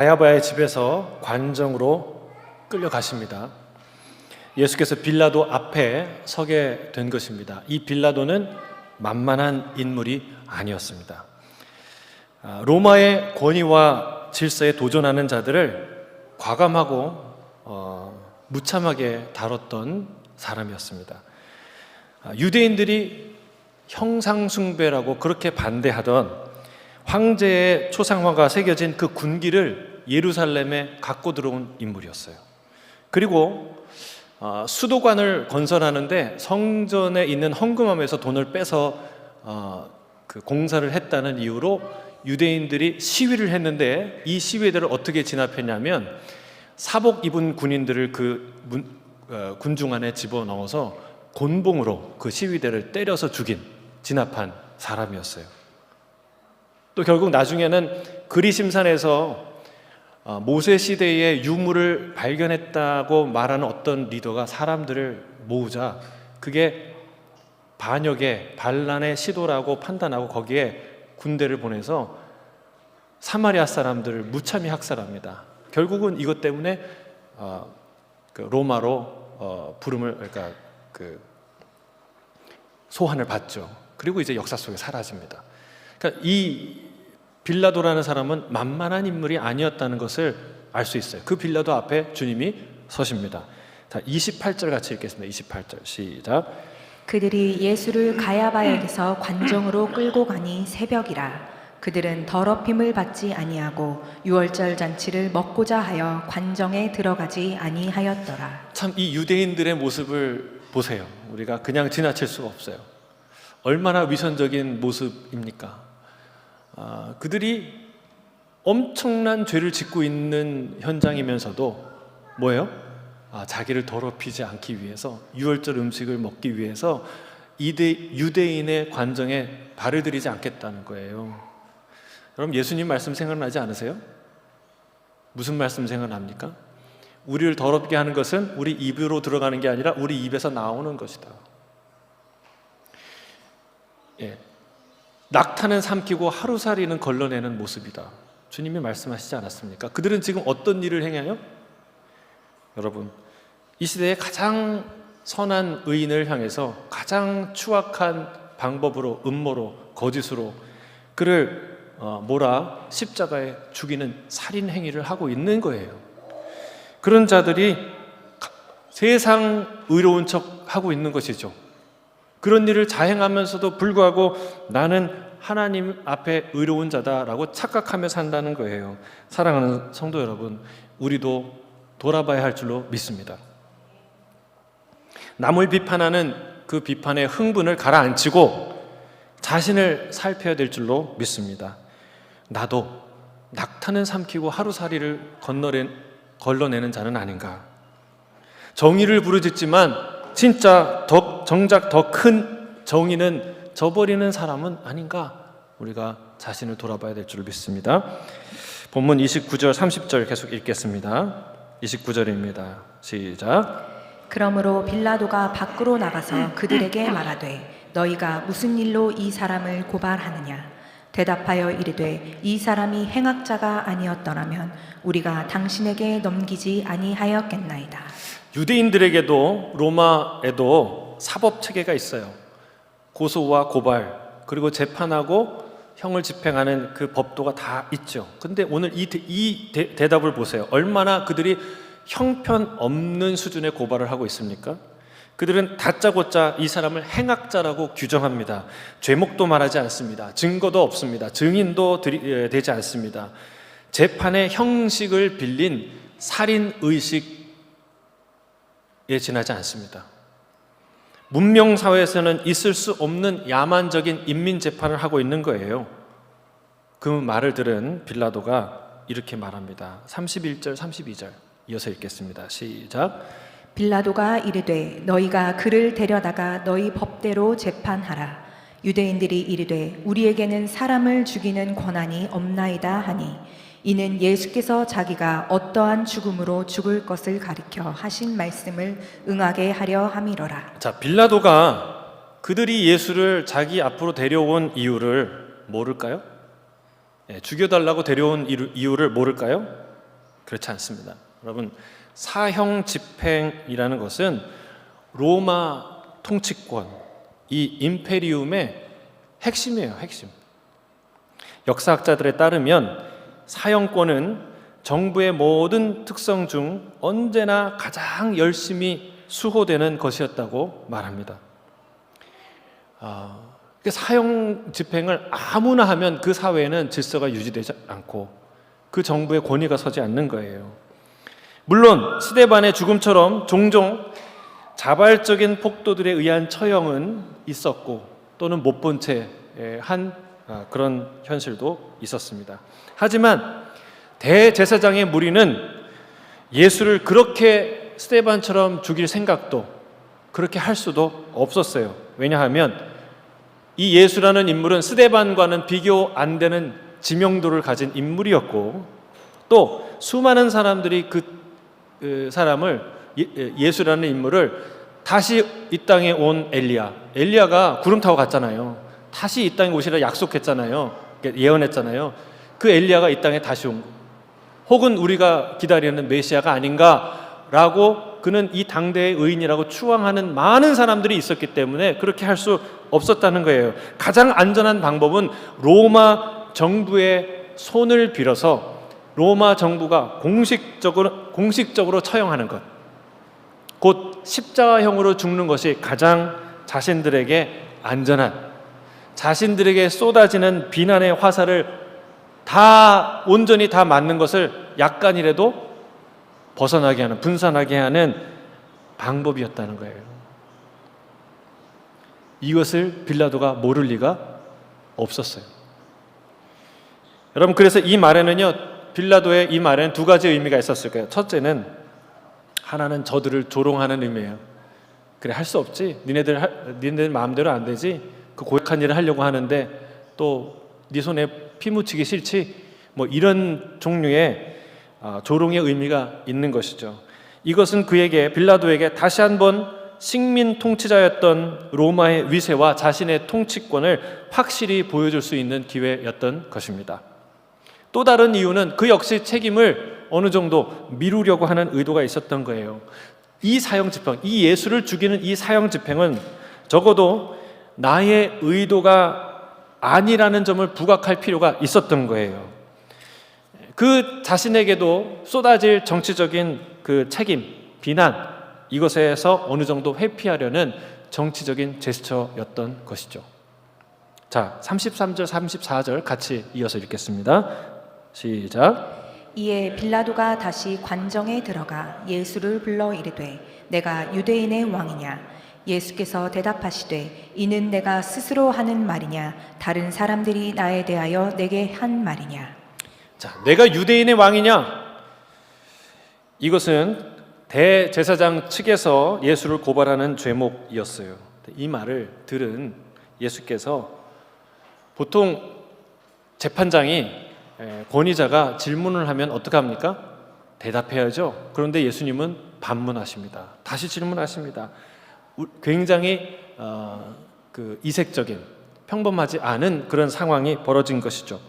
가야바의 집에서 관정으로 끌려가십니다. 예수께서 빌라도 앞에 서게 된 것입니다. 이 빌라도는 만만한 인물이 아니었습니다. 로마의 권위와 질서에 도전하는 자들을 과감하고 무참하게 다뤘던 사람이었습니다. 유대인들이 형상숭배라고 그렇게 반대하던 황제의 초상화가 새겨진 그 군기를 예루살렘에 갖고 들어온 인물이었어요. 그리고 수도관을 건설하는데 성전에 있는 헌금함에서 돈을 빼서 그 공사를 했다는 이유로 유대인들이 시위를 했는데, 이 시위대를 어떻게 진압했냐면 사복 입은 군인들을 그 군중 안에 집어넣어서 곤봉으로 그 시위대를 때려서 진압한 사람이었어요. 또 결국 나중에는 그리심산에서 모세 시대의 유물을 발견했다고 말하는 어떤 리더가 사람들을 모으자 그게 반역의 시도라고 판단하고 거기에 군대를 보내서 사마리아 사람들을 무참히 학살합니다. 결국은 이것 때문에 그 로마로 소환을 받죠. 그리고 이제 역사 속에 사라집니다. 그러니까 이 빌라도라는 사람은 만만한 인물이 아니었다는 것을 알 수 있어요. 그 빌라도 앞에 주님이 서십니다. 자, 28절 같이 읽겠습니다. 28절 시작. 그들이 예수를 가야바에게서 관정으로 끌고 가니 새벽이라. 그들은 더럽힘을 받지 아니하고 유월절 잔치를 먹고자 하여 관정에 들어가지 아니하였더라. 참 이 유대인들의 모습을 보세요. 우리가 그냥 지나칠 수가 없어요. 얼마나 위선적인 모습입니까? 그들이 엄청난 죄를 짓고 있는 현장이면서도 뭐예요? 자기를 더럽히지 않기 위해서, 유월절 음식을 먹기 위해서 유대인의 관정에 발을 들이지 않겠다는 거예요. 여러분, 예수님 말씀 생각나지 않으세요? 무슨 말씀 생각납니까? 우리를 더럽게 하는 것은 우리 입으로 들어가는 게 아니라 우리 입에서 나오는 것이다. 낙타는 삼키고 하루살이는 걸러내는 모습이다. 주님이 말씀하시지 않았습니까? 그들은 지금 어떤 일을 행해요? 여러분, 이 시대에 가장 선한 의인을 향해서 가장 추악한 방법으로, 음모로, 거짓으로 그를 몰아 십자가에 죽이는 살인 행위를 하고 있는 거예요. 그런 자들이 세상 의로운 척 하고 있는 것이죠. 그런 일을 자행하면서도 불구하고 나는 하나님 앞에 의로운 자다라고 착각하며 산다는 거예요. 사랑하는 성도 여러분, 우리도 돌아봐야 할 줄로 믿습니다. 남을 비판하는 그 비판의 흥분을 가라앉히고 자신을 살펴야 될 줄로 믿습니다. 나도 낙타는 삼키고 하루살이를 걸러내는 자는 아닌가? 정의를 부르짖지만 진짜 정작 더 큰 정의는 저버리는 사람은 아닌가? 우리가 자신을 돌아봐야 될 줄 믿습니다. 본문 29절 30절 계속 읽겠습니다. 29절입니다. 시작. 그러므로 빌라도가 밖으로 나가서 그들에게 말하되 너희가 무슨 일로 이 사람을 고발하느냐? 대답하여 이르되 이 사람이 행악자가 아니었더라면 우리가 당신에게 넘기지 아니하였겠나이다. 유대인들에게도 로마에도 사법 체계가 있어요. 고소와 고발, 그리고 재판하고 형을 집행하는 그 법도가 다 있죠. 근데 오늘 이 대답을 보세요. 얼마나 그들이 형편없는 수준의 고발을 하고 있습니까? 그들은 다짜고짜 이 사람을 행악자라고 규정합니다. 죄목도 말하지 않습니다. 증거도 없습니다. 증인도 되지 않습니다. 재판의 형식을 빌린 살인의식에 지나지 않습니다. 문명사회에서는 있을 수 없는 야만적인 인민재판을 하고 있는 거예요. 그 말을 들은 빌라도가 이렇게 말합니다. 31절 32절 이어서 읽겠습니다. 시작. 빌라도가 이르되 너희가 그를 데려다가 너희 법대로 재판하라. 유대인들이 이르되 우리에게는 사람을 죽이는 권한이 없나이다 하니 이는 예수께서 자기가 어떠한 죽음으로 죽을 것을 가리켜 하신 말씀을 응하게 하려 함이로라. 자, 빌라도가 그들이 예수를 자기 앞으로 데려온 이유를 모를까요? 죽여달라고 데려온 이유를 모를까요? 그렇지 않습니다. 여러분, 사형 집행이라는 것은 로마 통치권, 이 임페리움의 핵심이에요. 핵심. 역사학자들에 따르면 사형권은 정부의 모든 특성 중 언제나 가장 열심히 수호되는 것이었다고 말합니다. 사형 집행을 아무나 하면 그 사회에는 질서가 유지되지 않고 그 정부의 권위가 서지 않는 거예요. 물론 스데반의 죽음처럼 종종 자발적인 폭도들에 의한 처형은 있었고 또는 못 본 채 한 그런 현실도 있었습니다. 하지만 대제사장의 무리는 예수를 그렇게 스데반처럼 죽일 생각도 그렇게 할 수도 없었어요. 왜냐하면 이 예수라는 인물은 스데반과는 비교 안 되는 지명도를 가진 인물이었고 또 수많은 사람들이 그 사람을 예수라는 인물을 다시 이 땅에 온 엘리야가 구름 타고 갔잖아요. 다시 이 땅에 오시라 약속했잖아요. 예언했잖아요. 그 엘리야가 이 땅에 다시 온 거. 혹은 우리가 기다리는 메시아가 아닌가라고 그는 이 당대의 의인이라고 추앙하는 많은 사람들이 있었기 때문에 그렇게 할 수 없었다는 거예요. 가장 안전한 방법은 로마 정부의 손을 빌어서 로마 정부가 공식적으로 처형하는 것, 곧 십자가형으로 죽는 것이 가장 자신들에게 안전한, 자신들에게 쏟아지는 비난의 화살을 온전히 다 맞는 것을 약간이라도 벗어나게 하는, 분산하게 하는 방법이었다는 거예요. 이것을 빌라도가 모를 리가 없었어요. 여러분, 그래서 이 말에는요, 빌라도의 이 말에는 두 가지 의미가 있었을 거예요. 첫째는 하나는 저들을 조롱하는 의미예요. 그래, 할 수 없지. 니네들 마음대로 안 되지. 그 고약한 일을 하려고 하는데 또 네 손에 피 묻히기 싫지. 뭐 이런 종류의 조롱의 의미가 있는 것이죠. 이것은 빌라도에게 다시 한번 식민 통치자였던 로마의 위세와 자신의 통치권을 확실히 보여줄 수 있는 기회였던 것입니다. 또 다른 이유는 그 역시 책임을 어느 정도 미루려고 하는 의도가 있었던 거예요. 이 사형 집행, 이 예수를 죽이는 이 사형 집행은 적어도 나의 의도가 아니라는 점을 부각할 필요가 있었던 거예요. 그 자신에게도 쏟아질 정치적인 그 책임, 비난, 이것에서 어느 정도 회피하려는 정치적인 제스처였던 것이죠. 자, 33절, 34절 같이 이어서 읽겠습니다. 시작. 이에 빌라도가 다시 관정에 들어가 예수를 불러 이르되 내가 유대인의 왕이냐? 예수께서 대답하시되 이는 내가 스스로 하는 말이냐? 다른 사람들이 나에 대하여 내게 한 말이냐? 자, 내가 유대인의 왕이냐? 이것은 대제사장 측에서 예수를 고발하는 죄목이었어요. 이 말을 들은 예수께서 보통 재판장이 권위자가 질문을 하면 어떻게 합니까? 대답해야죠. 그런데 예수님은 반문하십니다. 다시 질문하십니다. 굉장히 이색적인, 평범하지 않은 그런 상황이 벌어진 것이죠.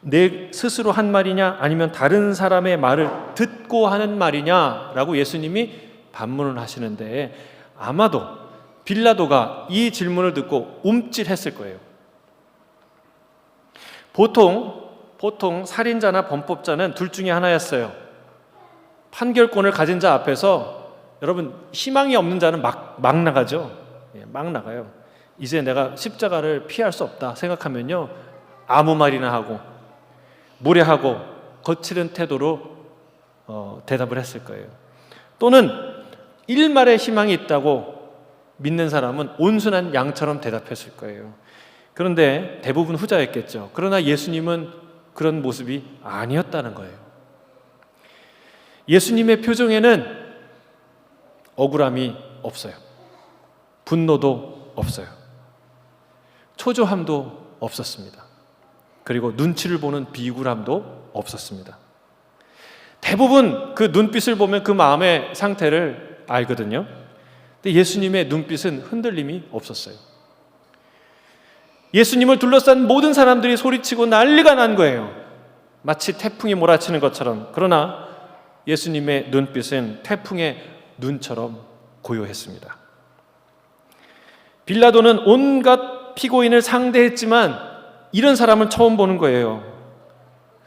내 스스로 한 말이냐 아니면 다른 사람의 말을 듣고 하는 말이냐라고 예수님이 반문을 하시는데 아마도 빌라도가 이 질문을 듣고 움찔했을 거예요. 보통 살인자나 범법자는 둘 중에 하나였어요. 판결권을 가진 자 앞에서 여러분 희망이 없는 자는 막 나가죠. 막 나가요. 이제 내가 십자가를 피할 수 없다 생각하면요 아무 말이나 하고 무례하고 거칠은 태도로 대답을 했을 거예요. 또는 일말의 희망이 있다고 믿는 사람은 온순한 양처럼 대답했을 거예요. 그런데 대부분 후자였겠죠. 그러나 예수님은 그런 모습이 아니었다는 거예요. 예수님의 표정에는 억울함이 없어요. 분노도 없어요. 초조함도 없었습니다. 그리고 눈치를 보는 비굴함도 없었습니다. 대부분 그 눈빛을 보면 그 마음의 상태를 알거든요. 근데 예수님의 눈빛은 흔들림이 없었어요. 예수님을 둘러싼 모든 사람들이 소리치고 난리가 난 거예요. 마치 태풍이 몰아치는 것처럼. 그러나 예수님의 눈빛은 태풍의 눈처럼 고요했습니다. 빌라도는 온갖 피고인을 상대했지만 이런 사람은 처음 보는 거예요.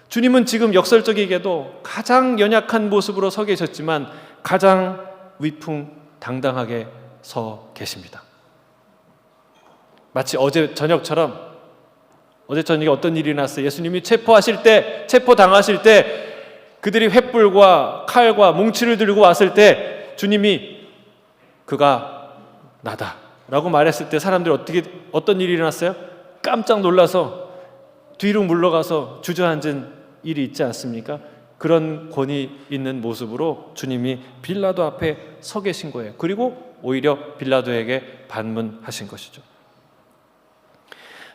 주님은 지금 역설적이게도 가장 연약한 모습으로 서 계셨지만 가장 위풍당당하게 서 계십니다. 마치 어제 저녁에 어떤 일이 났어요. 예수님이 체포당하실 때 그들이 횃불과 칼과 뭉치를 들고 왔을 때 주님이 그가 나다 라고 말했을 때 사람들이 어떤 일이 일어났어요? 깜짝 놀라서 뒤로 물러가서 주저앉은 일이 있지 않습니까? 그런 권위 있는 모습으로 주님이 빌라도 앞에 서 계신 거예요. 그리고 오히려 빌라도에게 반문하신 것이죠.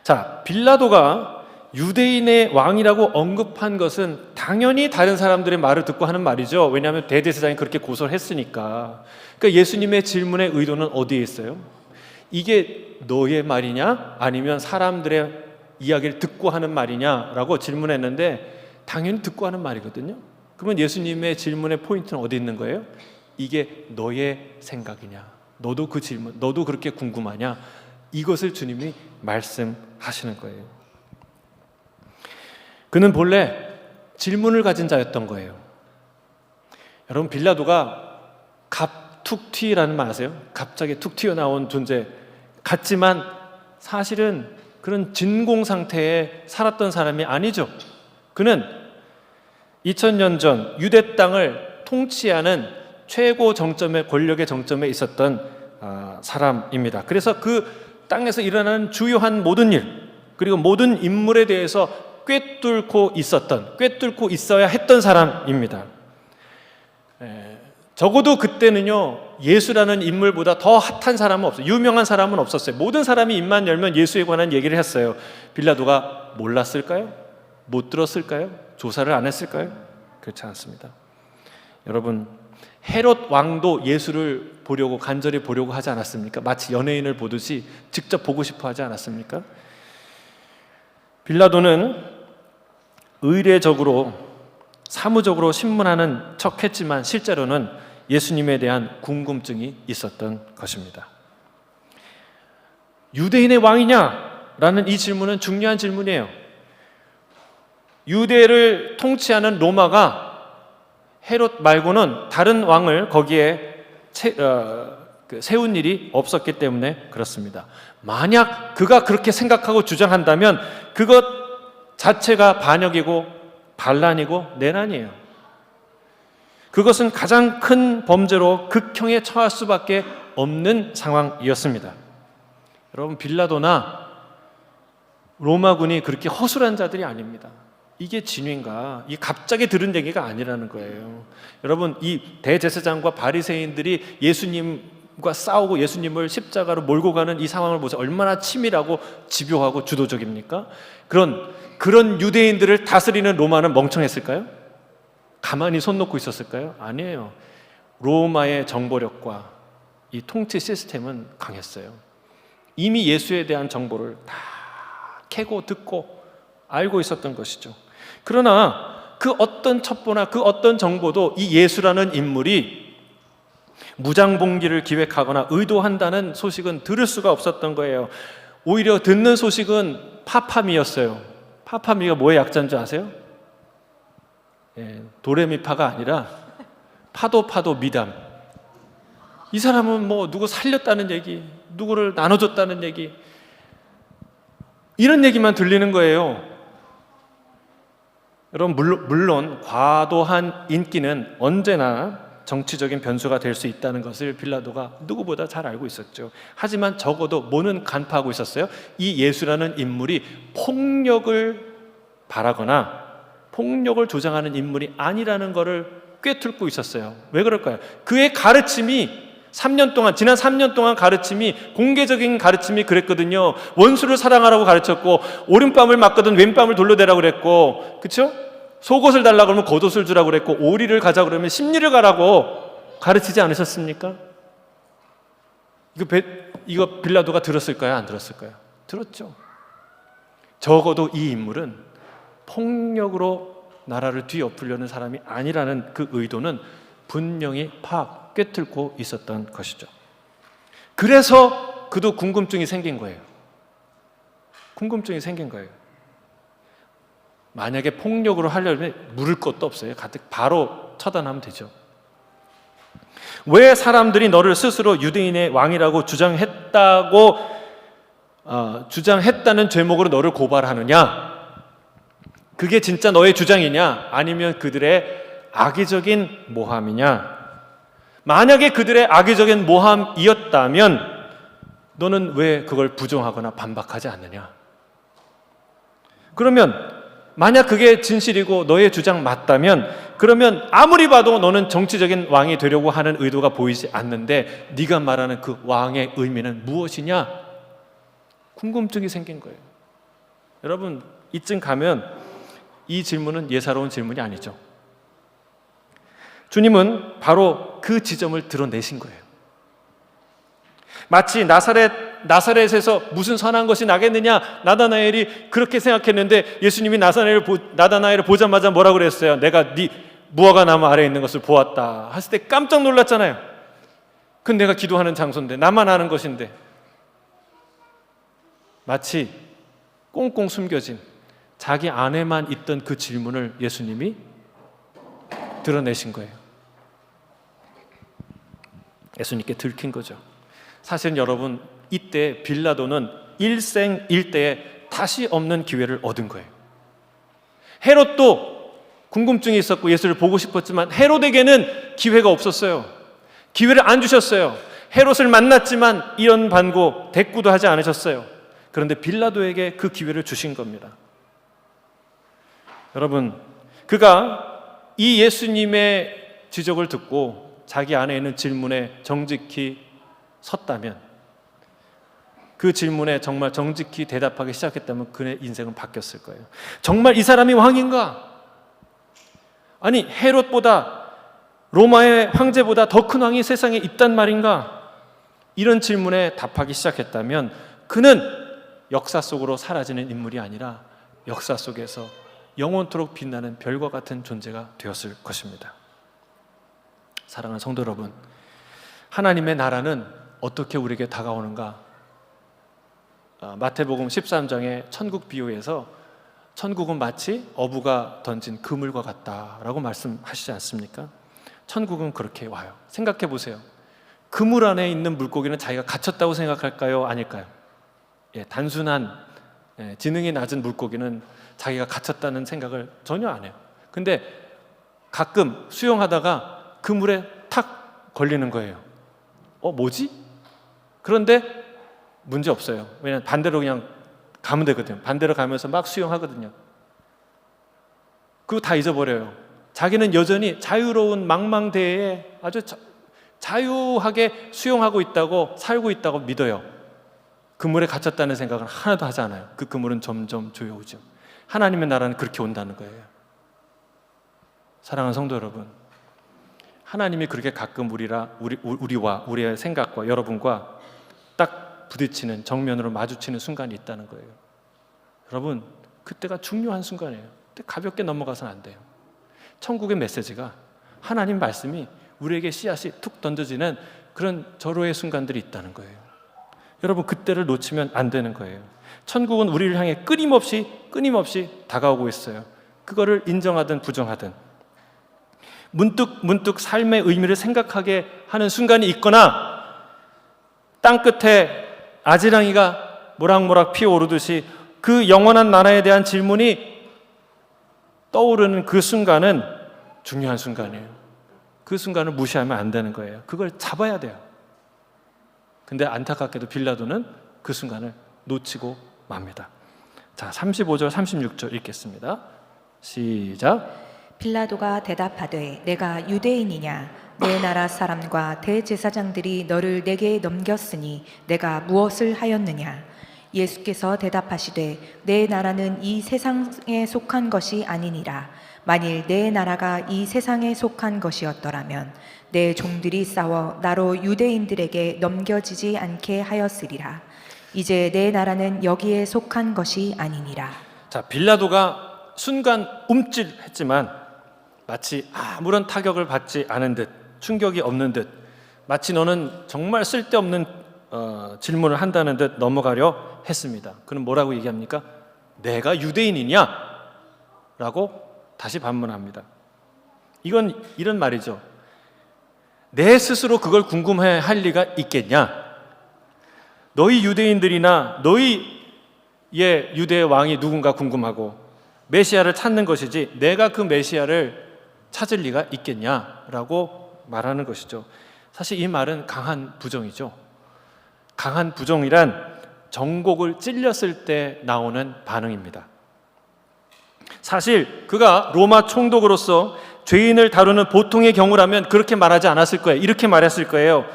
자, 빌라도가 유대인의 왕이라고 언급한 것은 당연히 다른 사람들의 말을 듣고 하는 말이죠. 왜냐하면 대제사장이 그렇게 고소를 했으니까. 그러니까 예수님의 질문의 의도는 어디에 있어요? 이게 너의 말이냐? 아니면 사람들의 이야기를 듣고 하는 말이냐라고 질문했는데 당연히 듣고 하는 말이거든요. 그러면 예수님의 질문의 포인트는 어디 있는 거예요? 이게 너의 생각이냐? 너도 그렇게 궁금하냐? 이것을 주님이 말씀하시는 거예요. 그는 본래 질문을 가진 자였던 거예요. 여러분, 빌라도가 갑툭튀라는 말 아세요? 갑자기 툭 튀어나온 존재 같지만 사실은 그런 진공 상태에 살았던 사람이 아니죠. 그는 2000년 전 유대 땅을 통치하는 최고 정점의 권력의 정점에 있었던 사람입니다. 그래서 그 땅에서 일어나는 주요한 모든 일 그리고 모든 인물에 대해서 꿰뚫고 있어야 했던 사람입니다. 적어도 그때는요, 예수라는 인물보다 더 핫한 사람은 없어요. 유명한 사람은 없었어요. 모든 사람이 입만 열면 예수에 관한 얘기를 했어요. 빌라도가 몰랐을까요? 못 들었을까요? 조사를 안 했을까요? 그렇지 않습니다. 여러분, 헤롯 왕도 예수를 간절히 보려고 하지 않았습니까? 마치 연예인을 보듯이 직접 보고 싶어 하지 않았습니까? 빌라도는 의례적으로 사무적으로 신문하는 척했지만 실제로는 예수님에 대한 궁금증이 있었던 것입니다. 유대인의 왕이냐라는 이 질문은 중요한 질문이에요. 유대를 통치하는 로마가 헤롯 말고는 다른 왕을 거기에 세운 일이 없었기 때문에 그렇습니다. 만약 그가 그렇게 생각하고 주장한다면 그것 자체가 반역이고 반란이고 내란이에요. 그것은 가장 큰 범죄로 극형에 처할 수밖에 없는 상황이었습니다. 여러분, 빌라도나 로마군이 그렇게 허술한 자들이 아닙니다. 이게 진위인가? 이게 갑자기 들은 얘기가 아니라는 거예요. 여러분, 이 대제사장과 바리새인들이 예수님과 싸우고 예수님을 십자가로 몰고 가는 이 상황을 보세요. 얼마나 치밀하고 집요하고 주도적입니까? 그런 유대인들을 다스리는 로마는 멍청했을까요? 가만히 손 놓고 있었을까요? 아니에요. 로마의 정보력과 이 통치 시스템은 강했어요. 이미 예수에 대한 정보를 다 캐고 듣고 알고 있었던 것이죠. 그러나 그 어떤 첩보나 그 어떤 정보도 이 예수라는 인물이 무장봉기를 기획하거나 의도한다는 소식은 들을 수가 없었던 거예요. 오히려 듣는 소식은 파파미였어요. 파파미가 뭐의 약자인 줄 아세요? 도레미파가 아니라 파도 미담. 이 사람은 뭐 누구 살렸다는 얘기, 누구를 나눠줬다는 얘기, 이런 얘기만 들리는 거예요. 여러분, 물론 과도한 인기는 언제나 정치적인 변수가 될 수 있다는 것을 빌라도가 누구보다 잘 알고 있었죠. 하지만 적어도 뭐는 간파하고 있었어요? 이 예수라는 인물이 폭력을 바라거나 폭력을 조장하는 인물이 아니라는 것을 꿰뚫고 있었어요. 왜 그럴까요? 그의 가르침이 지난 3년 동안 가르침이, 공개적인 가르침이 그랬거든요. 원수를 사랑하라고 가르쳤고, 오른뺨을 맞거든 왼뺨을 돌려대라고 그랬고, 그렇죠? 속옷을 달라고 그러면 겉옷을 주라고 그랬고, 오리를 가자 그러면 심리를 가라고 가르치지 않으셨습니까? 이거 빌라도가 들었을까요? 안 들었을까요? 들었죠. 적어도 이 인물은 폭력으로 나라를 뒤엎으려는 사람이 아니라는 그 의도는 분명히 꿰뚫고 있었던 것이죠. 그래서 그도 궁금증이 생긴 거예요. 궁금증이 생긴 거예요. 만약에 폭력으로 하려면 물을 것도 없어요. 가득 바로 처단하면 되죠. 왜 사람들이 너를 스스로 유대인의 왕이라고 주장했다는 죄목으로 너를 고발하느냐? 그게 진짜 너의 주장이냐? 아니면 그들의 악의적인 모함이냐? 만약에 그들의 악의적인 모함이었다면 너는 왜 그걸 부정하거나 반박하지 않느냐? 그러면 만약 그게 진실이고 너의 주장 맞다면 그러면 아무리 봐도 너는 정치적인 왕이 되려고 하는 의도가 보이지 않는데 네가 말하는 그 왕의 의미는 무엇이냐? 궁금증이 생긴 거예요. 여러분, 이쯤 가면 이 질문은 예사로운 질문이 아니죠. 주님은 바로 그 지점을 드러내신 거예요. 마치 나사렛에서 무슨 선한 것이 나겠느냐, 나다나엘이 그렇게 생각했는데 예수님이 나다나엘을 보자마자 뭐라고 그랬어요? 내가 네 무화과 나무 아래에 있는 것을 보았다 했을 때 깜짝 놀랐잖아요. 그건 내가 기도하는 장소인데, 나만 아는 것인데. 마치 꽁꽁 숨겨진 자기 안에만 있던 그 질문을 예수님이 드러내신 거예요. 예수님께 들킨 거죠. 사실은 여러분, 이때 빌라도는 일생일대에 다시 없는 기회를 얻은 거예요. 헤롯도 궁금증이 있었고 예수를 보고 싶었지만 헤롯에게는 기회가 없었어요. 기회를 안 주셨어요. 헤롯을 만났지만 이런 반고 대꾸도 하지 않으셨어요. 그런데 빌라도에게 그 기회를 주신 겁니다. 여러분, 그가 이 예수님의 지적을 듣고 자기 안에 있는 질문에 정직히 섰다면, 그 질문에 정말 정직히 대답하기 시작했다면 그의 인생은 바뀌었을 거예요. 정말 이 사람이 왕인가? 아니, 헤롯보다, 로마의 황제보다 더 큰 왕이 세상에 있단 말인가? 이런 질문에 답하기 시작했다면 그는 역사 속으로 사라지는 인물이 아니라 역사 속에서 영원토록 빛나는 별과 같은 존재가 되었을 것입니다. 사랑하는 성도 여러분, 하나님의 나라는 어떻게 우리에게 다가오는가? 마태복음 13장의 천국 비유에서 천국은 마치 어부가 던진 그물과 같다라고 말씀하시지 않습니까? 천국은 그렇게 와요. 생각해 보세요. 그물 안에 있는 물고기는 자기가 갇혔다고 생각할까요? 아닐까요? 단순한 지능이 낮은 물고기는 자기가 갇혔다는 생각을 전혀 안 해요. 근데 가끔 수영하다가 그물에 탁 걸리는 거예요. 뭐지? 그런데 문제 없어요. 왜냐하면 반대로 그냥 가면 되거든요. 반대로 가면서 막 수영하거든요. 그거 다 잊어버려요. 자기는 여전히 자유로운 망망대해에 아주 자유하게 수영하고 있다고, 살고 있다고 믿어요. 그물에 갇혔다는 생각은 하나도 하지 않아요. 그 그물은 점점 조여오죠. 하나님의 나라는 그렇게 온다는 거예요. 사랑하는 성도 여러분, 하나님이 그렇게 가끔 우리와 우리의 생각과 여러분과 딱 부딪히는, 정면으로 마주치는 순간이 있다는 거예요. 여러분, 그때가 중요한 순간이에요. 그때 가볍게 넘어가서는 안 돼요. 천국의 메시지가, 하나님 말씀이 우리에게 씨앗이 툭 던져지는 그런 절호의 순간들이 있다는 거예요. 여러분, 그때를 놓치면 안 되는 거예요. 천국은 우리를 향해 끊임없이 다가오고 있어요. 그거를 인정하든 부정하든, 문득 삶의 의미를 생각하게 하는 순간이 있거나, 땅끝에 아지랑이가 모락모락 피어오르듯이 그 영원한 나라에 대한 질문이 떠오르는 그 순간은 중요한 순간이에요. 그 순간을 무시하면 안 되는 거예요. 그걸 잡아야 돼요. 근데 안타깝게도 빌라도는 그 순간을 놓치고 맙니다. 자, 35절 36절 읽겠습니다. 시작. 빌라도가 대답하되 내가 유대인이냐? 내 나라 사람과 대제사장들이 너를 내게 넘겼으니 내가 무엇을 하였느냐? 예수께서 대답하시되 내 나라는 이 세상에 속한 것이 아니니라. 만일 내 나라가 이 세상에 속한 것이었더라면 내 종들이 싸워 나로 유대인들에게 넘겨지지 않게 하였으리라. 이제 내 나라는 여기에 속한 것이 아니니라. 자, 빌라도가 순간 움찔했지만 마치 아무런 타격을 받지 않은 듯, 충격이 없는 듯, 마치 너는 정말 쓸데없는 질문을 한다는 듯 넘어가려 했습니다. 그럼 뭐라고 얘기합니까? 내가 유대인이냐? 라고 다시 반문합니다. 이건 이런 말이죠. 내 스스로 그걸 궁금해 할 리가 있겠냐? 너희 유대인들이나 너희의 유대의 왕이 누군가 궁금하고 메시아를 찾는 것이지 내가 그 메시아를 찾을 리가 있겠냐라고 말하는 것이죠. 사실 이 말은 강한 부정이죠. 강한 부정이란 정곡을 찔렸을 때 나오는 반응입니다. 사실 그가 로마 총독으로서 죄인을 다루는 보통의 경우라면 그렇게 말하지 않았을 거예요. 이렇게 말했을 거예요.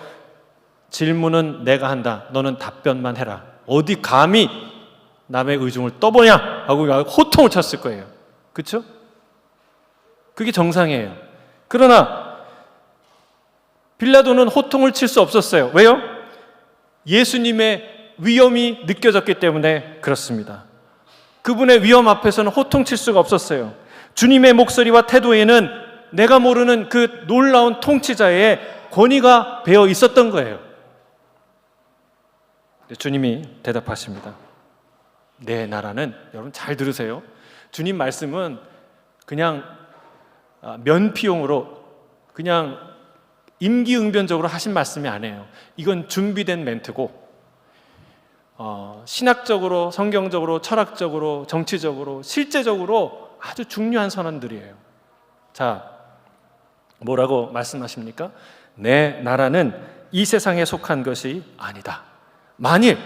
질문은 내가 한다. 너는 답변만 해라. 어디 감히 남의 의중을 떠보냐 하고 호통을 쳤을 거예요. 그렇죠? 그게 정상이에요. 그러나 빌라도는 호통을 칠 수 없었어요. 왜요? 예수님의 위엄이 느껴졌기 때문에 그렇습니다. 그분의 위엄 앞에서는 호통칠 수가 없었어요. 주님의 목소리와 태도에는 내가 모르는 그 놀라운 통치자의 권위가 배어 있었던 거예요. 주님이 대답하십니다. 내 나라는, 여러분 잘 들으세요. 주님 말씀은 그냥 면피용으로 그냥 임기응변적으로 하신 말씀이 아니에요. 이건 준비된 멘트고 신학적으로, 성경적으로, 철학적으로, 정치적으로, 실제적으로 아주 중요한 선언들이에요. 자, 뭐라고 말씀하십니까? 내 나라는 이 세상에 속한 것이 아니다. 만일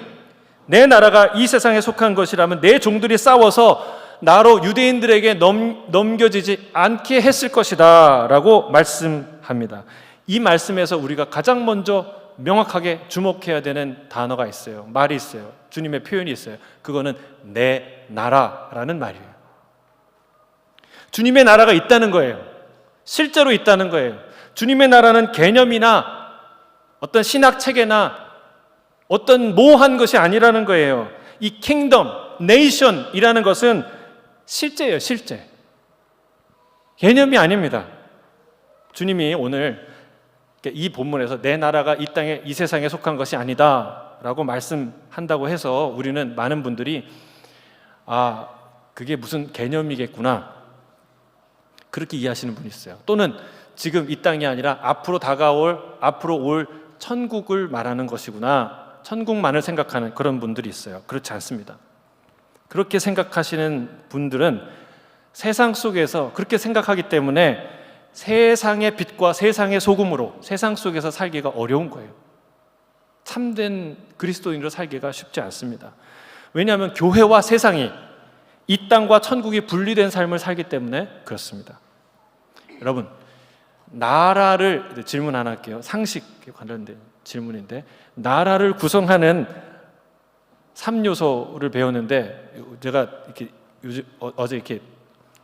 내 나라가 이 세상에 속한 것이라면 내 종들이 싸워서 나로 유대인들에게 넘겨지지 않게 했을 것이다 라고 말씀합니다. 이 말씀에서 우리가 가장 먼저 명확하게 주목해야 되는 단어가 있어요. 말이 있어요. 주님의 표현이 있어요. 그거는 내 나라라는 말이에요. 주님의 나라가 있다는 거예요. 실제로 있다는 거예요. 주님의 나라는 개념이나 어떤 신학 체계나 어떤 모호한 것이 아니라는 거예요. 이 킹덤, 네이션이라는 것은 실제예요. 실제. 개념이 아닙니다. 주님이 오늘 이 본문에서 내 나라가 이 땅에, 이 세상에 속한 것이 아니다 라고 말씀한다고 해서 우리는 많은 분들이 그게 무슨 개념이겠구나 그렇게 이해하시는 분이 있어요. 또는 지금 이 땅이 아니라 앞으로 올 천국을 말하는 것이구나, 천국만을 생각하는 그런 분들이 있어요. 그렇지 않습니다. 그렇게 생각하시는 분들은 세상 속에서 그렇게 생각하기 때문에 세상의 빛과 세상의 소금으로 세상 속에서 살기가 어려운 거예요. 참된 그리스도인으로 살기가 쉽지 않습니다. 왜냐하면 교회와 세상이, 이 땅과 천국이 분리된 삶을 살기 때문에 그렇습니다. 여러분, 나라를, 질문 하나 할게요. 상식에 관련된 질문인데, 나라를 구성하는 3요소를 배웠는데 제가 이렇게 어제 이렇게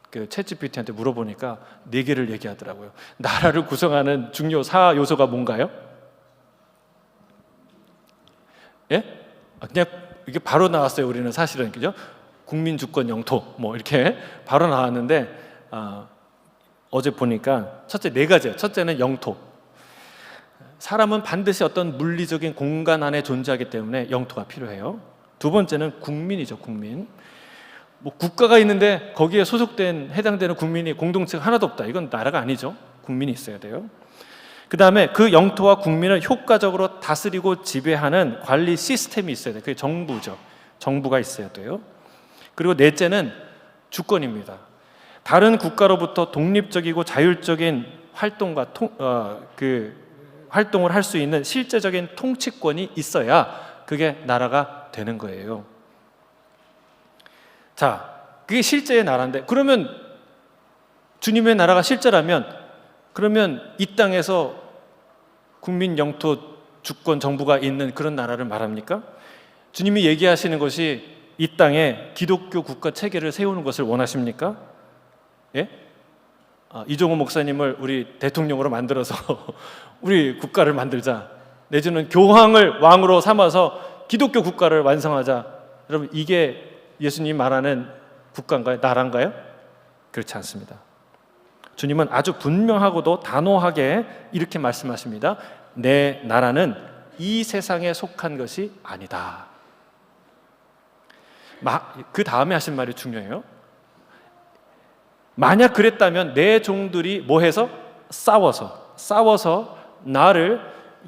그 챗GPT한테 물어보니까 4개를 얘기하더라고요. 나라를 구성하는 중요 4요소가 뭔가요? 예? 그냥 이게 바로 나왔어요. 우리는 사실은, 그죠? 국민, 주권, 영토 뭐 이렇게 바로 나왔는데 어제 보니까 첫째 4가지예요. 첫째는 영토. 사람은 반드시 어떤 물리적인 공간 안에 존재하기 때문에 영토가 필요해요. 두 번째는 국민이죠. 국민. 뭐 국가가 있는데 거기에 소속된 해당되는 국민이, 공동체가 하나도 없다. 이건 나라가 아니죠. 국민이 있어야 돼요. 그 다음에 그 영토와 국민을 효과적으로 다스리고 지배하는 관리 시스템이 있어야 돼요. 그게 정부죠. 정부가 있어야 돼요. 그리고 넷째는 주권입니다. 다른 국가로부터 독립적이고 자율적인 활동과 활동을 할 수 있는 실제적인 통치권이 있어야 그게 나라가 되는 거예요. 자, 그게 실제의 나라인데, 그러면 주님의 나라가 실제라면 그러면 이 땅에서 국민, 영토, 주권, 정부가 있는 그런 나라를 말합니까? 주님이 얘기하시는 것이 이 땅에 기독교 국가 체계를 세우는 것을 원하십니까? 예? 이종호 목사님을 우리 대통령으로 만들어서 우리 국가를 만들자, 내지는 교황을 왕으로 삼아서 기독교 국가를 완성하자. 여러분, 이게 예수님 말하는 국가인가요? 나라인가요? 그렇지 않습니다. 주님은 아주 분명하고도 단호하게 이렇게 말씀하십니다. 내 나라는 이 세상에 속한 것이 아니다. 그 다음에 하신 말이 중요해요. 만약 그랬다면 내 종들이 뭐해서? 싸워서 나를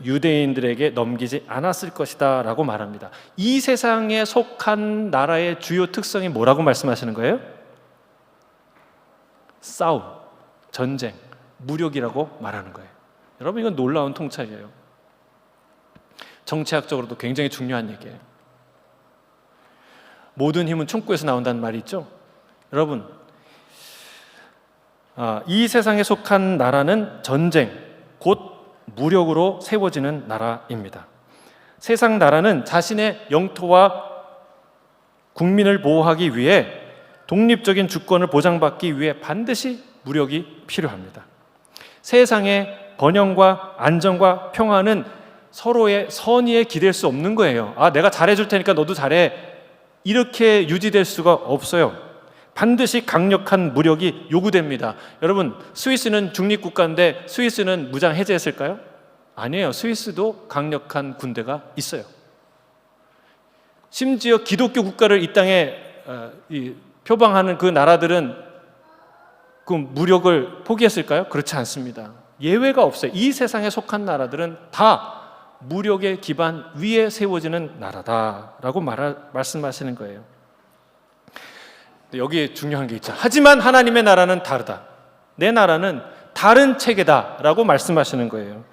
유대인들에게 넘기지 않았을 것이다 라고 말합니다. 이 세상에 속한 나라의 주요 특성이 뭐라고 말씀하시는 거예요? 싸움, 전쟁, 무력이라고 말하는 거예요. 여러분, 이건 놀라운 통찰이에요. 정치학적으로도 굉장히 중요한 얘기예요. 모든 힘은 총구에서 나온다는 말이 있죠. 여러분, 이 세상에 속한 나라는 전쟁, 곧 무력으로 세워지는 나라입니다. 세상 나라는 자신의 영토와 국민을 보호하기 위해 독립적인 주권을 보장받기 위해 반드시 무력이 필요합니다. 세상의 번영과 안정과 평화는 서로의 선의에 기댈 수 없는 거예요. 내가 잘해줄 테니까 너도 잘해. 이렇게 유지될 수가 없어요. 반드시 강력한 무력이 요구됩니다. 여러분, 스위스는 중립국가인데 스위스는 무장 해제했을까요? 아니에요. 스위스도 강력한 군대가 있어요. 심지어 기독교 국가를 이 땅에 표방하는 그 나라들은 그 무력을 포기했을까요? 그렇지 않습니다. 예외가 없어요. 이 세상에 속한 나라들은 다 무력의 기반 위에 세워지는 나라다라고 말씀하시는 거예요. 여기에 중요한 게 있죠. 하지만 하나님의 나라는 다르다. 내 나라는 다른 체계다라고 말씀하시는 거예요.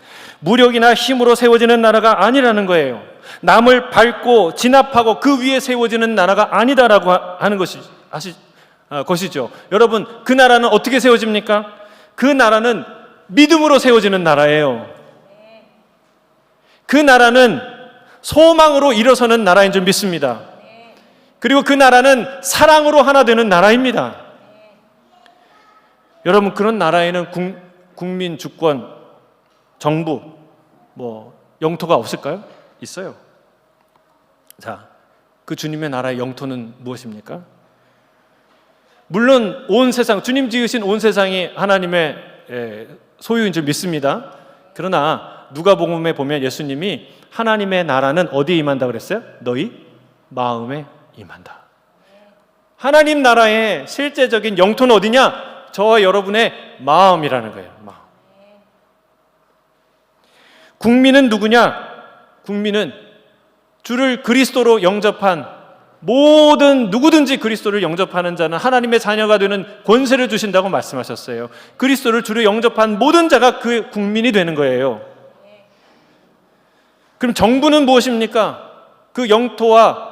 무력이나 힘으로 세워지는 나라가 아니라는 거예요. 남을 밟고 진압하고 그 위에 세워지는 나라가 아니다라고 하는 것이죠. 여러분, 그 나라는 어떻게 세워집니까? 그 나라는 믿음으로 세워지는 나라예요. 그 나라는 소망으로 일어서는 나라인 줄 믿습니다. 그리고 그 나라는 사랑으로 하나 되는 나라입니다. 여러분, 그런 나라에는 국민 주권, 정부, 영토가 없을까요? 있어요. 자, 그 주님의 나라의 영토는 무엇입니까? 물론 온 세상, 주님 지으신 온 세상이 하나님의 소유인 줄 믿습니다. 그러나 누가복음에 보면 예수님이 하나님의 나라는 어디에 임한다 그랬어요? 너희 마음에 임한다. 하나님 나라의 실제적인 영토는 어디냐? 저와 여러분의 마음이라는 거예요. 마음. 국민은 누구냐? 국민은 주를 그리스도로 영접한 모든 누구든지 그리스도를 영접하는 자는 하나님의 자녀가 되는 권세를 주신다고 말씀하셨어요. 그리스도를 주로 영접한 모든 자가 그 국민이 되는 거예요. 그럼 정부는 무엇입니까? 그 영토와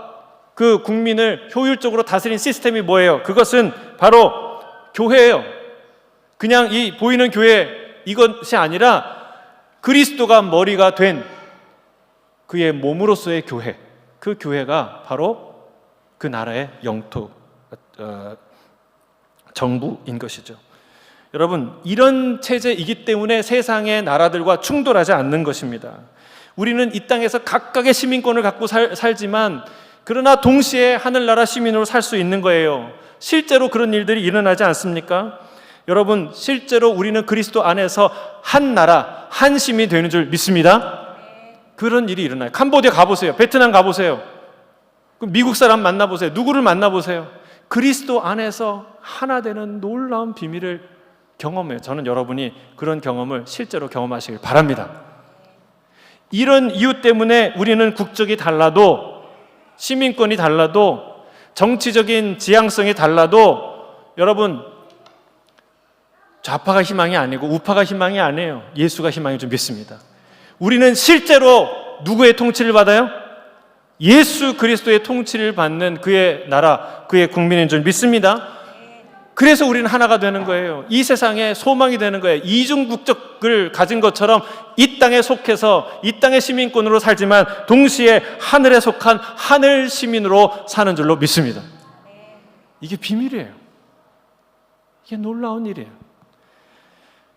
그 국민을 효율적으로 다스린 시스템이 뭐예요? 그것은 바로 교회예요. 그냥 이 보이는 교회 이것이 아니라 그리스도가 머리가 된 그의 몸으로서의 교회, 그 교회가 바로 그 나라의 영토, 정부인 것이죠. 여러분, 이런 체제이기 때문에 세상의 나라들과 충돌하지 않는 것입니다. 우리는 이 땅에서 각각의 시민권을 갖고 살지만 그러나 동시에 하늘나라 시민으로 살 수 있는 거예요. 실제로 그런 일들이 일어나지 않습니까? 여러분, 실제로 우리는 그리스도 안에서 한 나라, 한 시민이 되는 줄 믿습니다. 그런 일이 일어나요. 캄보디아 가보세요. 베트남 가보세요. 미국 사람 만나보세요. 누구를 만나보세요. 그리스도 안에서 하나 되는 놀라운 비밀을 경험해요. 저는 여러분이 그런 경험을 실제로 경험하시길 바랍니다. 이런 이유 때문에 우리는 국적이 달라도, 시민권이 달라도, 정치적인 지향성이 달라도 여러분, 좌파가 희망이 아니고 우파가 희망이 아니에요. 예수가 희망인 줄 믿습니다. 우리는 실제로 누구의 통치를 받아요? 예수 그리스도의 통치를 받는 그의 나라, 그의 국민인 줄 믿습니다. 그래서 우리는 하나가 되는 거예요. 이 세상에 소망이 되는 거예요. 이중 국적을 가진 것처럼 이 땅에 속해서 이 땅의 시민권으로 살지만 동시에 하늘에 속한 하늘 시민으로 사는 줄로 믿습니다. 이게 비밀이에요. 이게 놀라운 일이에요.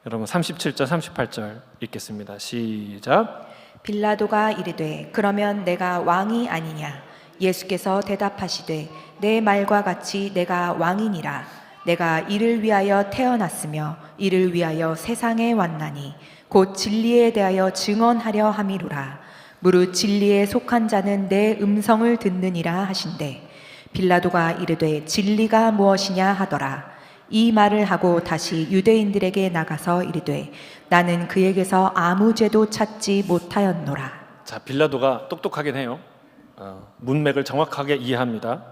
여러분 37절 38절 읽겠습니다. 시작. 빌라도가 이르되 그러면 내가 왕이 아니냐? 예수께서 대답하시되 내 말과 같이 내가 왕이니라. 내가 이를 위하여 태어났으며 이를 위하여 세상에 왔나니 곧 진리에 대하여 증언하려 함이로라. 무릇 진리에 속한 자는 내 음성을 듣느니라 하신대 빌라도가 이르되 진리가 무엇이냐 하더라. 이 말을 하고 다시 유대인들에게 나가서 이르되 나는 그에게서 아무 죄도 찾지 못하였노라. 자, 빌라도가 똑똑하긴 해요. 문맥을 정확하게 이해합니다.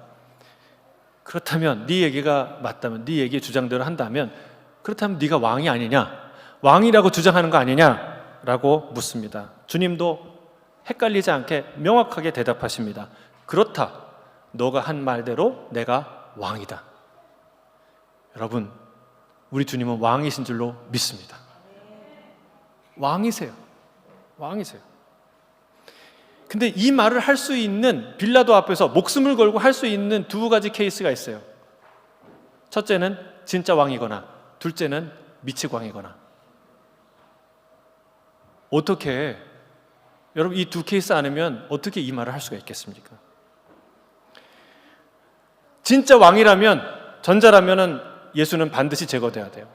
그렇다면 네 얘기가 맞다면, 네 얘기의 주장대로 한다면, 그렇다면 네가 왕이 아니냐, 왕이라고 주장하는 거 아니냐라고 묻습니다. 주님도 헷갈리지 않게 명확하게 대답하십니다. 그렇다, 너가 한 말대로 내가 왕이다. 여러분, 우리 주님은 왕이신 줄로 믿습니다. 왕이세요. 왕이세요. 근데 이 말을 할 수 있는, 빌라도 앞에서 목숨을 걸고 할 수 있는 두 가지 케이스가 있어요. 첫째는 진짜 왕이거나, 둘째는 미치광이거나. 어떻게, 여러분, 이 두 케이스 아니면 어떻게 이 말을 할 수가 있겠습니까? 진짜 왕이라면, 전자라면은 예수는 반드시 제거돼야 돼요.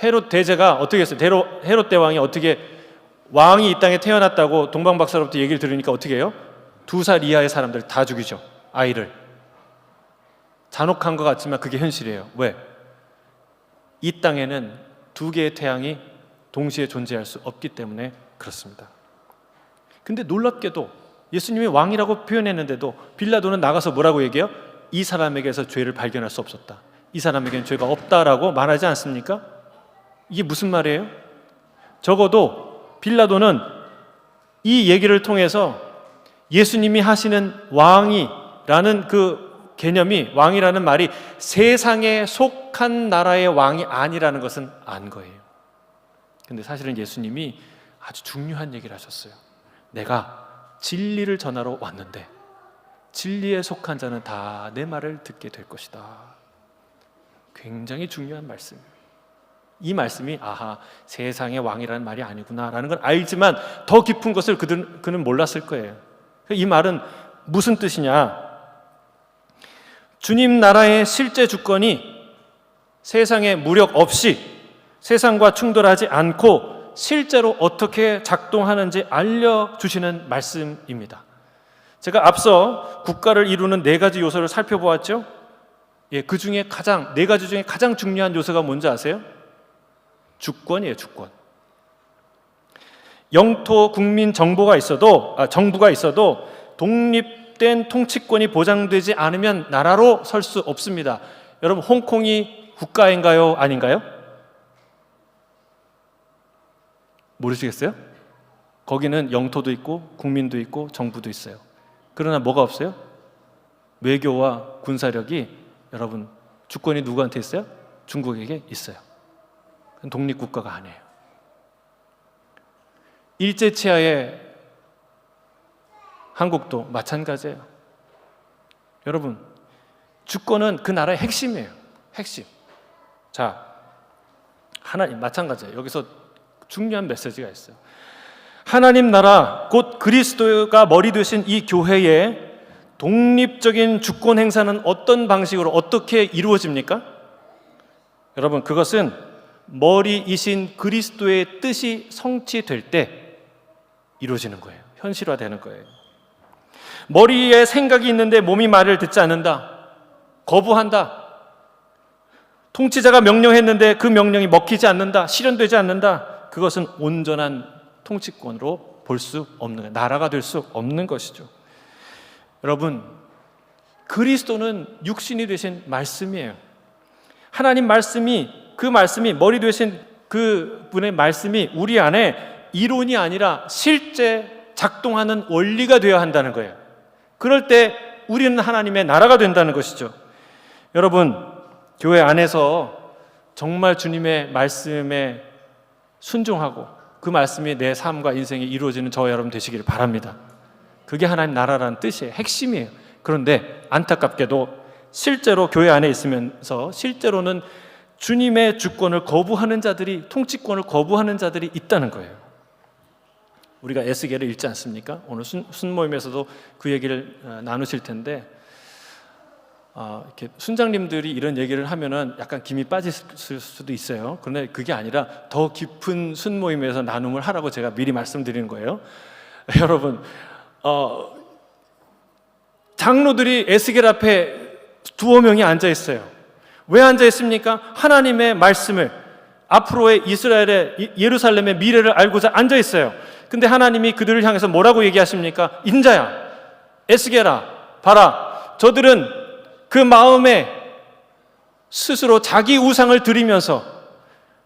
헤롯 대제가 어떻게 했어요? 헤롯 대왕이 어떻게, 왕이 이 땅에 태어났다고 동방박사로부터 얘기를 들으니까 어떻게 해요? 2살 이하의 사람들 다 죽이죠. 아이를. 잔혹한 것 같지만 그게 현실이에요. 왜? 이 땅에는 두 개의 태양이 동시에 존재할 수 없기 때문에 그렇습니다. 근데 놀랍게도 예수님이 왕이라고 표현했는데도 빌라도는 나가서 뭐라고 얘기해요? 이 사람에게서 죄를 발견할 수 없었다. 이 사람에게는 죄가 없다라고 말하지 않습니까? 이게 무슨 말이에요? 적어도 빌라도는 이 얘기를 통해서 예수님이 하시는 왕이라는 그 개념이, 왕이라는 말이 세상에 속한 나라의 왕이 아니라는 것은 안 거예요. 근데 사실은 예수님이 아주 중요한 얘기를 하셨어요. 내가 진리를 전하러 왔는데 진리에 속한 자는 다 내 말을 듣게 될 것이다. 굉장히 중요한 말씀이에요. 이 말씀이 아하, 세상의 왕이라는 말이 아니구나라는 걸 알지만 더 깊은 것을 그는 몰랐을 거예요. 이 말은 무슨 뜻이냐? 주님 나라의 실제 주권이 세상에 무력 없이, 세상과 충돌하지 않고 실제로 어떻게 작동하는지 알려주시는 말씀입니다. 제가 앞서 국가를 이루는 4가지 요소를 살펴보았죠? 그 중에 네 가지 중에 가장 중요한 요소가 뭔지 아세요? 주권이에요, 주권. 영토 국민 정부가 있어도 독립된 통치권이 보장되지 않으면 나라로 설 수 없습니다. 여러분, 홍콩이 국가인가요? 아닌가요? 모르시겠어요? 거기는 영토도 있고 국민도 있고 정부도 있어요. 그러나 뭐가 없어요? 외교와 군사력이, 여러분, 주권이 누구한테 있어요? 중국에게 있어요. 독립국가가 아니에요. 일제치하의 한국도 마찬가지예요. 여러분, 주권은 그 나라의 핵심이에요. 핵심. 자, 하나님 마찬가지예요. 여기서 중요한 메시지가 있어요. 하나님 나라, 곧 그리스도가 머리 되신 이 교회의 독립적인 주권 행사는 어떤 방식으로 어떻게 이루어집니까? 여러분, 그것은 머리이신 그리스도의 뜻이 성취될 때 이루어지는 거예요. 현실화되는 거예요. 머리에 생각이 있는데 몸이 말을 듣지 않는다. 거부한다. 통치자가 명령했는데 그 명령이 먹히지 않는다. 실현되지 않는다. 그것은 온전한 통치권으로 볼 수 없는 거예요. 나라가 될 수 없는 것이죠. 여러분, 그리스도는 육신이 되신 말씀이에요. 하나님 말씀이, 그 말씀이, 머리 되신 그 분의 말씀이 우리 안에 이론이 아니라 실제 작동하는 원리가 되어야 한다는 거예요. 그럴 때 우리는 하나님의 나라가 된다는 것이죠. 여러분, 교회 안에서 정말 주님의 말씀에 순종하고 그 말씀이 내 삶과 인생에 이루어지는 저와 여러분 되시기를 바랍니다. 그게 하나님 나라라는 뜻이에요. 핵심이에요. 그런데 안타깝게도 실제로 교회 안에 있으면서 실제로는 주님의 주권을 거부하는 자들이, 통치권을 거부하는 자들이 있다는 거예요. 우리가 에스겔을 읽지 않습니까? 오늘 순모임에서도 그 얘기를 나누실 텐데, 이렇게 순장님들이 이런 얘기를 하면은 약간 김이 빠질 수도 있어요. 그런데 그게 아니라 더 깊은 순모임에서 나눔을 하라고 제가 미리 말씀드리는 거예요. 여러분, 장로들이 에스겔 앞에 두어 명이 앉아 있어요. 왜 앉아 있습니까? 하나님의 말씀을, 앞으로의 이스라엘의 예루살렘의 미래를 알고자 앉아 있어요. 근데 하나님이 그들을 향해서 뭐라고 얘기하십니까? 인자야, 에스겔아, 봐라, 저들은 그 마음에 스스로 자기 우상을 드리면서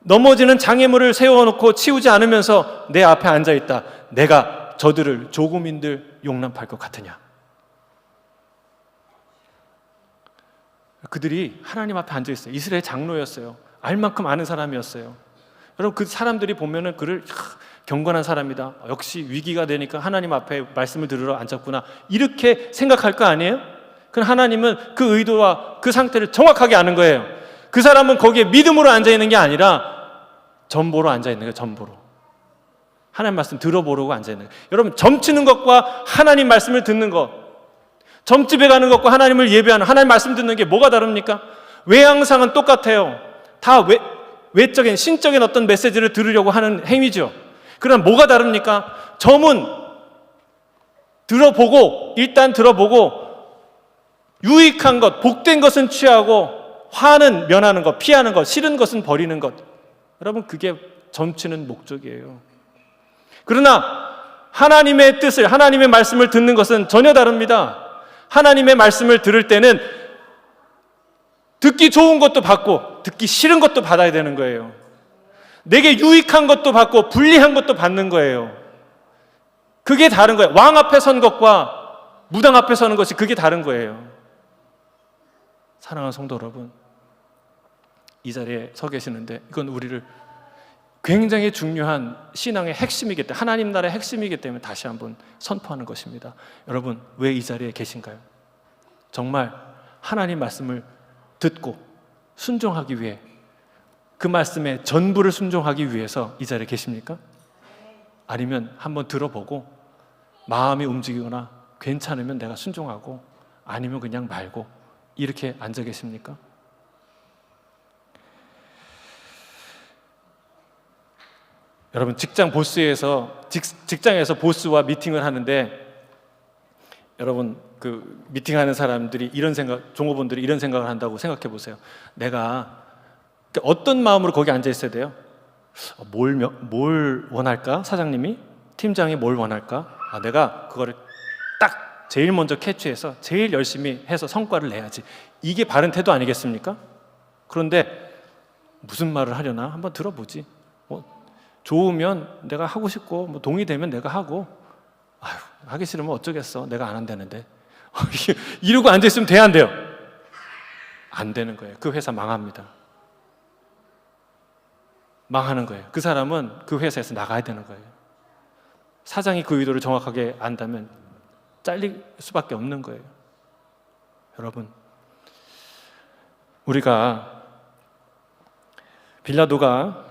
넘어지는 장애물을 세워놓고 치우지 않으면서 내 앞에 앉아 있다. 내가 저들을 조금인들 용납할 것 같으냐? 그들이 하나님 앞에 앉아 있어요. 이스라엘 장로였어요. 알 만큼 아는 사람이었어요. 여러분, 그 사람들이 보면은 그를 경건한 사람이다, 역시 위기가 되니까 하나님 앞에 말씀을 들으러 앉았구나, 이렇게 생각할 거 아니에요? 그럼 하나님은 그 의도와 그 상태를 정확하게 아는 거예요. 그 사람은 거기에 믿음으로 앉아 있는 게 아니라 점보로 앉아 있는 거예요. 점보로. 하나님 말씀 들어보려고 앉아 있는 거예요. 여러분, 점치는 것과 하나님 말씀을 듣는 것, 점집에 가는 것과 하나님을 예배하는, 하나님 말씀 듣는 게 뭐가 다릅니까? 외향상은 똑같아요. 다 외적인, 신적인 어떤 메시지를 들으려고 하는 행위죠. 그럼 뭐가 다릅니까? 점은 들어보고, 일단 들어보고 유익한 것, 복된 것은 취하고 화는 면하는 것, 피하는 것, 싫은 것은 버리는 것. 여러분, 그게 점치는 목적이에요. 그러나 하나님의 뜻을, 하나님의 말씀을 듣는 것은 전혀 다릅니다. 하나님의 말씀을 들을 때는 듣기 좋은 것도 받고 듣기 싫은 것도 받아야 되는 거예요. 내게 유익한 것도 받고 불리한 것도 받는 거예요. 그게 다른 거예요. 왕 앞에 선 것과 무당 앞에 서는 것이 그게 다른 거예요. 사랑하는 성도 여러분, 이 자리에 서 계시는데 이건 우리를 굉장히 중요한 신앙의 핵심이기 때문에, 하나님 나라의 핵심이기 때문에 다시 한번 선포하는 것입니다. 여러분, 왜 이 자리에 계신가요? 정말 하나님 말씀을 듣고 순종하기 위해, 그 말씀의 전부를 순종하기 위해서 이 자리에 계십니까? 아니면 한번 들어보고 마음이 움직이거나 괜찮으면 내가 순종하고 아니면 그냥 말고 이렇게 앉아 계십니까? 여러분, 직장에서 보스와 미팅을 하는데, 여러분, 그 미팅하는 사람들이 이런 생각, 종업원들이 이런 생각을 한다고 생각해 보세요. 내가 어떤 마음으로 거기 앉아 있어야 돼요? 뭘 원할까? 사장님이? 팀장이 뭘 원할까? 내가 그거를 딱 제일 먼저 캐치해서 제일 열심히 해서 성과를 내야지. 이게 바른 태도 아니겠습니까? 그런데 무슨 말을 하려나? 한번 들어보지. 좋으면 내가 하고 싶고, 동의되면 내가 하고, 하기 싫으면 어쩌겠어, 내가 안 한다는데. 이러고 앉아있으면 돼야 안 돼요? 안 되는 거예요. 그 회사 망합니다. 망하는 거예요. 그 사람은 그 회사에서 나가야 되는 거예요. 사장이 그 의도를 정확하게 안다면 잘릴 수밖에 없는 거예요. 여러분, 우리가, 빌라도가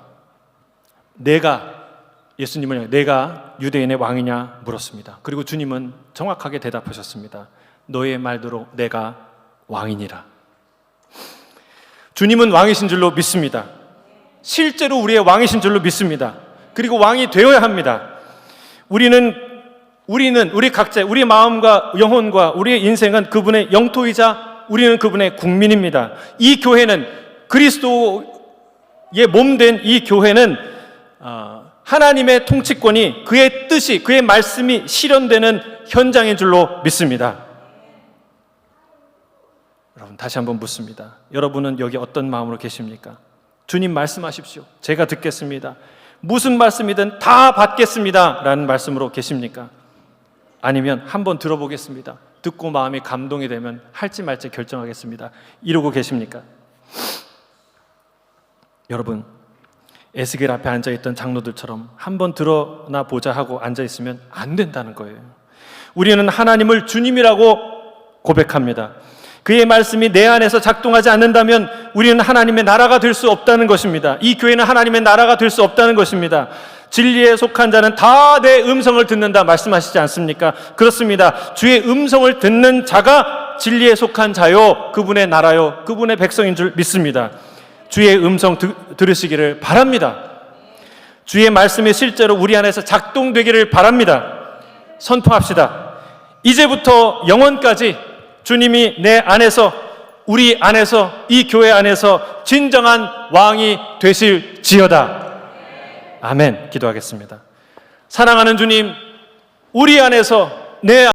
예수님을 향해 내가 유대인의 왕이냐 물었습니다. 그리고 주님은 정확하게 대답하셨습니다. 너의 말대로 내가 왕이니라. 주님은 왕이신 줄로 믿습니다. 실제로 우리의 왕이신 줄로 믿습니다. 그리고 왕이 되어야 합니다. 우리 각자, 우리 마음과 영혼과 우리의 인생은 그분의 영토이자 우리는 그분의 국민입니다. 이 교회는, 그리스도의 몸된 이 교회는 하나님의 통치권이, 그의 뜻이, 그의 말씀이 실현되는 현장인 줄로 믿습니다. 여러분, 다시 한번 묻습니다. 여러분은 여기 어떤 마음으로 계십니까? 주님 말씀하십시오, 제가 듣겠습니다, 무슨 말씀이든 다 받겠습니다 라는 말씀으로 계십니까? 아니면 한번 들어보겠습니다, 듣고 마음이 감동이 되면 할지 말지 결정하겠습니다, 이러고 계십니까? 여러분, 에스겔 앞에 앉아있던 장로들처럼 한번 드러나 보자 하고 앉아있으면 안 된다는 거예요. 우리는 하나님을 주님이라고 고백합니다. 그의 말씀이 내 안에서 작동하지 않는다면 우리는 하나님의 나라가 될 수 없다는 것입니다. 이 교회는 하나님의 나라가 될 수 없다는 것입니다. 진리에 속한 자는 다 내 음성을 듣는다 말씀하시지 않습니까? 그렇습니다. 주의 음성을 듣는 자가 진리에 속한 자요, 그분의 나라요, 그분의 백성인 줄 믿습니다. 주의 음성 들으시기를 바랍니다. 주의 말씀이 실제로 우리 안에서 작동되기를 바랍니다. 선포합시다. 이제부터 영원까지 주님이 내 안에서, 우리 안에서, 이 교회 안에서 진정한 왕이 되실지어다. 아멘. 기도하겠습니다. 사랑하는 주님, 우리 안에서, 내